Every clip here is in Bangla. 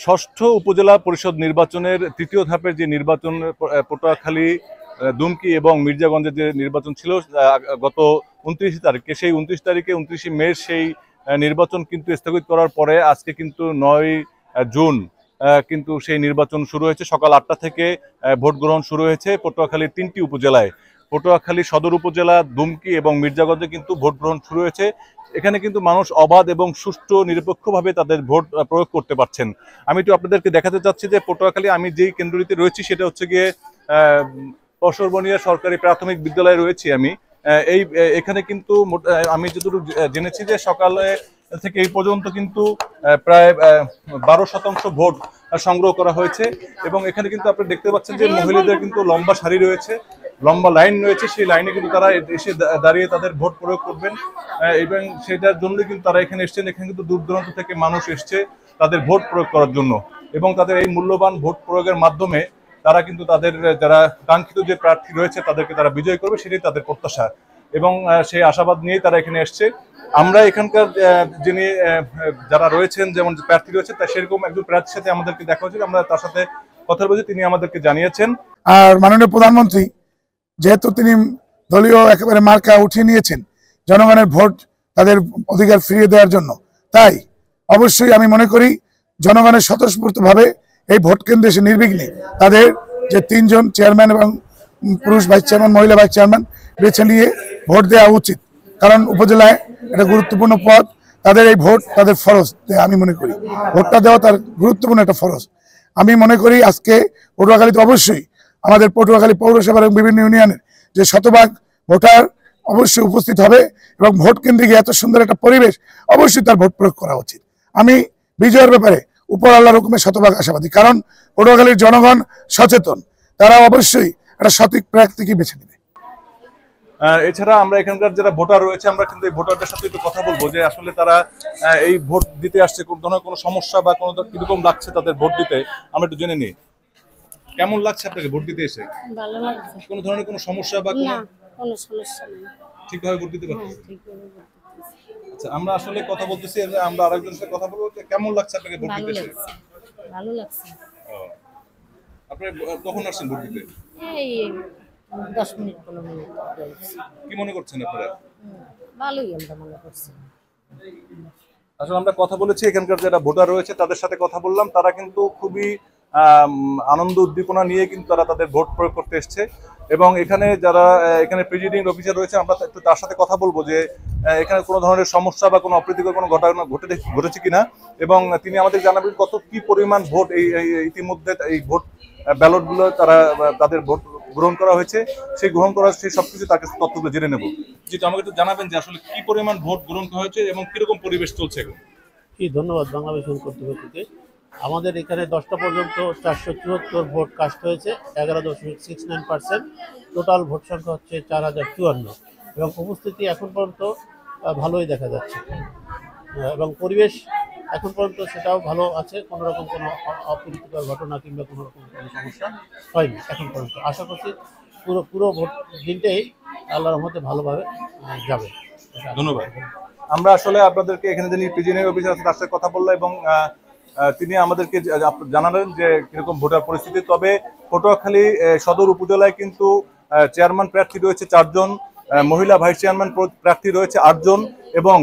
ষষ্ঠ উপজেলা পরিষদ নির্বাচনের তৃতীয় ধাপের যে নির্বাচন পটুয়াখালী, দুমকি এবং মির্জাগঞ্জের যে নির্বাচন ছিল গত 29 তারিখে, সেই 29 তারিখে 29 মে সেই নির্বাচন কিন্তু স্থগিত করার পরে আজকে কিন্তু 9 জুন কিন্তু সেই নির্বাচন শুরু হয়েছে। সকাল 8টা থেকে ভোট গ্রহণ শুরু হয়েছে পটুয়াখালীর 3টি উপজেলায়। পটুয়াখালী সদর উপজেলা, দুমকি এবং মির্জাগঞ্জে কিন্তু ভোট গ্রহণ শুরু হয়েছে। এখানে কিন্তু মানুষ অবাধ এবং সুষ্ঠু নিরপেক্ষভাবে তাদের ভোট প্রয়োগ করতে পারছেন। আমি একটু আপনাদেরকে দেখাতে চাচ্ছি যে পটুয়াখালী আমি যেই কেন্দ্রটিতে রয়েছি সেটা হচ্ছে গিয়ে পশরবনিয়া সরকারি প্রাথমিক বিদ্যালয়ে রয়েছি আমি। এখানে কিন্তু আমি যতটুকু জেনেছি যে সকালে থেকে এই পর্যন্ত কিন্তু প্রায় 12% ভোট সংগ্রহ করা হয়েছে এবং এখানে কিন্তু আপনি দেখতে পাচ্ছেন যে মহিলাদের কিন্তু লম্বা সারি রয়েছে, লম্বা লাইন রয়েছে। সেই লাইনে কিন্তু তারা এসে দাঁড়িয়ে তাদের ভোট প্রয়োগ করবেন এবং সেটার জন্যই কিন্তু তারা এখানে এসছেন। এখানে কিন্তু দূর দূরান্ত থেকে মানুষ এসছে তাদের ভোট প্রয়োগ করার জন্য এবং তাদের এই মূল্যবান ভোট প্রয়োগের মাধ্যমে তারা কিন্তু তাদের যারা কাঙ্ক্ষিত যে প্রার্থী রয়েছে তাদেরকে তারা বিজয় করবে, সেটাই তাদের প্রত্যাশা এবং সেই আশাবাদ নিয়েই তারা এখানে এসছে। আমরা এখানকার যিনি যারা রয়েছেন, যেমন প্রার্থী রয়েছে, তা সেরকম একজন প্রার্থীর সাথে আমাদেরকে দেখা হয়েছিল। আমরা তার সাথে কথা বলছি, তিনি আমাদেরকে জানিয়েছেন। আর মাননীয় প্রধানমন্ত্রী যেহেতু তিনি দলীয় একেবারে মার্কা উঠিয়ে নিয়েছেন জনগণের ভোট তাদের অধিকার ফিরিয়ে দেওয়ার জন্য, তাই অবশ্যই আমি মনে করি জনগণের স্বতঃস্ফূর্তভাবে এই ভোট কেন্দ্রে এসে নির্বিঘ্নে তাদের যে 3 জন চেয়ারম্যান এবং পুরুষ ভাইস চেয়ারম্যান, মহিলা ভাইস চেয়ারম্যান বেছে নিয়ে ভোট দেওয়া উচিত। কারণ উপজেলায় একটা গুরুত্বপূর্ণ পদ, তাদের এই ভোট তাদের ফরজ। আমি মনে করি ভোটটা দেওয়া তার গুরুত্বপূর্ণ একটা ফরজ। আমি মনে করি আজকে পটুয়াখালীতে অবশ্যই আমাদের পটুয়াখালী পৌরসভার এবং বিভিন্ন ইউনিয়নের যে শতভাগ ভোটার অবশ্যই উপস্থিত হবে এবং ভোট কেন্দ্রে গিয়ে এত সুন্দর একটা পরিবেশ, অবশ্যই তার ভোট প্রয়োগ করা উচিত। আমি বিজয়ের ব্যাপারে উপর আল্লাহর হুকুমে শতভাগ আশাবাদী, কারণ পটুয়াখালীর জনগণ সচেতন, তারা অবশ্যই একটা সঠিক প্রার্থীকে বেছে নেবে। এছাড়া আমরা এখানকার যারা ভোটার রয়েছে, আমরা কিন্তু এই ভোটারদের সাথে একটু কথা বলবো যে আসলে তারা এই ভোট দিতে আসছে, কোন ধরনের কোনো সমস্যা বা কোনো কিরকম লাগছে তাদের ভোট দিতে, আমরা একটু জেনে নিই। কেমন লাগছে আপনাকে ভোট দিতে এসে? ভালো লাগছে। কোনো ধরনের কোনো সমস্যা বা কোনো সমস্যা নেই, ঠিকভাবে ভোট দিতে পারছেন? ঠিকভাবে ভোট দিতেছি। আচ্ছা, আমরা আসলে কথা বলতেছি, আমরা আরেকজনের সাথে কথা বলবো। কেমন লাগছে আপনাকে ভোট দিতে এসে? ভালো লাগছে। আপনি কখন আসছেন ভোট দিতে? এই 10 মিনিট 15 মিনিট হয়েছে। কি মনে করছেন আপনারা? ভালোই আমরা মনে করছি। আসলে আমরা কথা বলেছি এখানকার যারা ভোটার রয়েছে তাদের সাথে কথা বললাম, তারা কিন্তু খুবই আনন্দ উদ্দীপনা নিয়ে কিন্তু তারা তাদের ভোট প্রয়োগ করতে এসছে এবং এখানে যারা এখানে প্রেসিডিং অফিসার রয়েছে আমরা একটু তার সাথে কথা বলবো যে এখানে কোনো ধরনের সমস্যা বা কোনো অপ্রীতিকর কোনো ঘটনা ঘটেছে কিনা এবং তিনি আমাদের জানাবেন কত কি পরিমাণ ভোট এই ইতিমধ্যে এই ভোট ব্যালটগুলো তাদের ভোট গ্রহণ করা হয়েছে, সেই গ্রহণ করা সেই সবকিছু তার কাছে তথ্যগুলো জেনে নেব। যেটা আমাকে একটু জানাবেন যে আসলে কি পরিমাণ ভোট গ্রহণ করা হয়েছে এবং কিরকম পরিবেশ চলছে এখন। ধন্যবাদ বাংলাদেশ কর্তৃপক্ষকে। আমাদের এখানে 10টা পর্যন্ত 474 ভোট কাস্ট হয়েছে, 11.69%। টোটাল ভোট সংখ্যা হচ্ছে 4054 এবং উপস্থিতি এখন পর্যন্ত ভালোই দেখা যাচ্ছে এবং পরিবেশ এখন পর্যন্ত সেটাও ভালো আছে। কোনো রকম কোনো অপ্রীতিকর ঘটনা কিংবা কোনো রকম কোনো সমস্যা হয়নি এখন পর্যন্ত। আশা করছি পুরো ভোট দিনটাই আল্লাহর রহমতে ভালোভাবে যাবে। ধন্যবাদ। আমরা আসলে আপনাদেরকে এখানে যিনি প্রেসিডিং অফিসার আছে তার সাথে কথা বললাম এবং তিনি আমাদেরকে জানালেন যে কিরকম ভোটার পরিস্থিতি। তবে পটুয়াখালী সদর উপজেলায় কিন্তু চেয়ারম্যান প্রার্থী রয়েছে 4 জন, মহিলা ভাইস চেয়ারম্যান প্রার্থী রয়েছে 8 জন এবং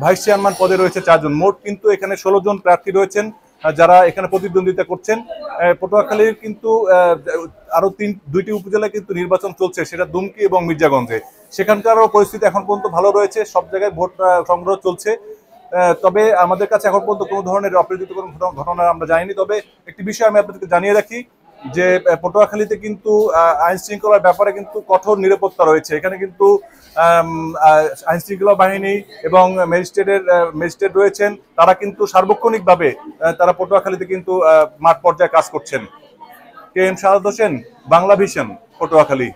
ভাইস চেয়ারম্যান পদে রয়েছে 4 জন। মোট কিন্তু এখানে 16 জন প্রার্থী রয়েছেন যারা এখানে প্রতিদ্বন্দ্বিতা করছেন। পটুয়াখালীর কিন্তু আরো 2টি উপজেলায় কিন্তু নির্বাচন চলছে, সেটা দুমকি এবং মির্জাগঞ্জে। সেখানকারও পরিস্থিতি এখন পর্যন্ত ভালো রয়েছে, সব জায়গায় ভোট সংগ্রহ চলছে। তবে আমাদের কাছে এখন পর্যন্ত কোনো ধরনের অপ্রীতিকর ঘটনা আমরা জানিনি। তবে একটি বিষয় আমি আপনাদেরকে জানিয়ে রাখি যে পটুয়াখালীতে কিন্তু আইন শৃঙ্খলার ব্যাপারে কিন্তু কঠোর নিরাপত্তা রয়েছে। এখানে কিন্তু আইন শৃঙ্খলা বাহিনী এবং ম্যাজিস্ট্রেট রয়েছেন, তারা কিন্তু সার্বক্ষণিকভাবে তারা পটুয়াখালীতে কিন্তু মাঠ পর্যায়ে কাজ করছেন। কে এম শাহাদ হোসেন, বাংলা ভিশন, পটুয়াখালী।